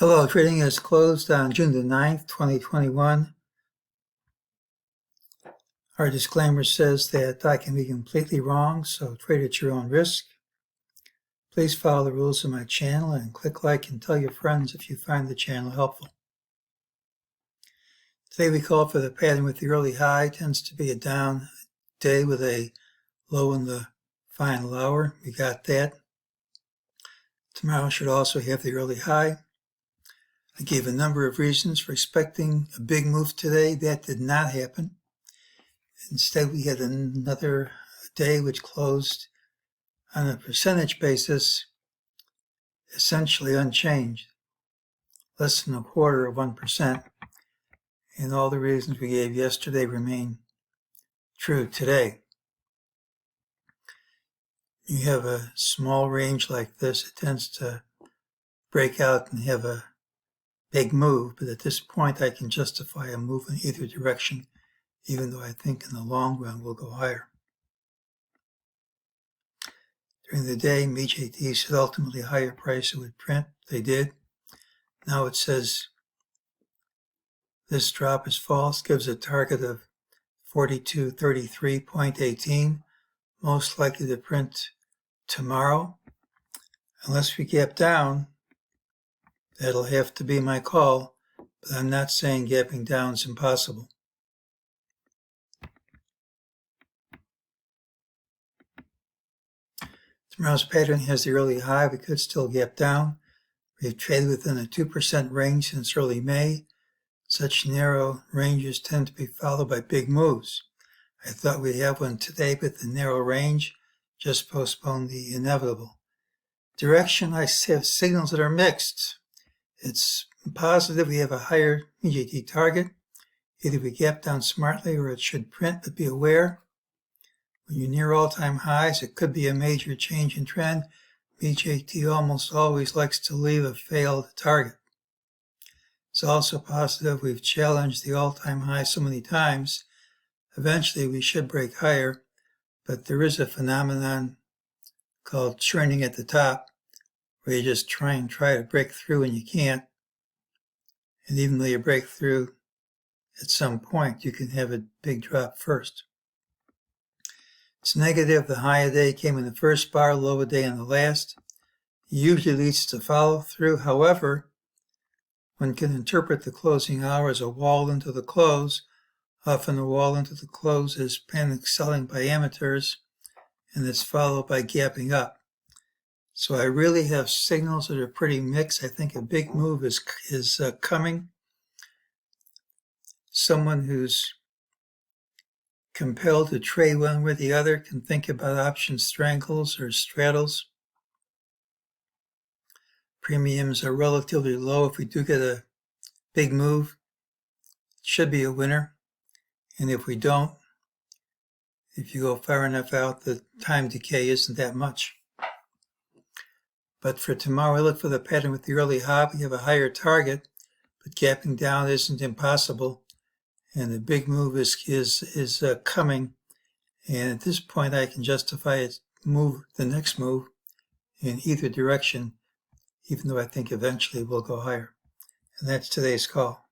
Hello, trading is closed on June the 9th, 2021. Our disclaimer says that I can be completely wrong, so trade at your own risk. Please follow the rules of my channel and click like and tell your friends if you find the channel helpful. Today we call for the pattern with the early high. Tends to be a down day with a low in the final hour. We got that. Tomorrow should also have the early high. I gave a number of reasons for expecting a big move today. That did not happen. Instead, we had another day which closed on a percentage basis essentially unchanged, less than 1/4%. And all the reasons we gave yesterday remain true today. You have a small range like this, it tends to break out and have a big move, but at this point I can justify a move in either direction, even though I think in the long run we'll go higher. During the day, MEJT said ultimately a higher price it would print. They did. Now it says this drop is false, gives a target of 4233.18, most likely to print tomorrow. Unless we gap down, that'll have to be my call, but I'm not saying gapping down is impossible. Tomorrow's pattern has the early high. We could still gap down. We've traded within a 2% range since early May. Such narrow ranges tend to be followed by big moves. I thought we'd have one today, but the narrow range just postponed the inevitable. Direction, I have signals that are mixed. It's positive we have a higher MEJT target. Either we gap down smartly or it should print, but be aware. When you're near all-time highs, it could be a major change in trend. MEJT almost always likes to leave a failed target. It's also positive we've challenged the all-time high so many times. Eventually we should break higher, but there is a phenomenon called churning at the top, where you just try to break through and you can't. And even though you break through, at some point you can have a big drop first. It's negative. The high of the day came in the first bar, low of the day in the last. It usually leads to follow through. However, one can interpret the closing hour as a wall into the close. Often the wall into the close is panic selling by amateurs, and it's followed by gapping up. So I really have signals that are pretty mixed. I think a big move is coming. Someone who's compelled to trade one with the other can think about option strangles or straddles. Premiums are relatively low. If we do get a big move, it should be a winner. And if we don't, if you go far enough out, the time decay isn't that much. But for tomorrow, I look for the pattern with the early high. We have a higher target, but gapping down isn't impossible. And the big move is coming. And at this point, I can justify the next move in either direction, even though I think eventually we'll go higher. And that's today's call.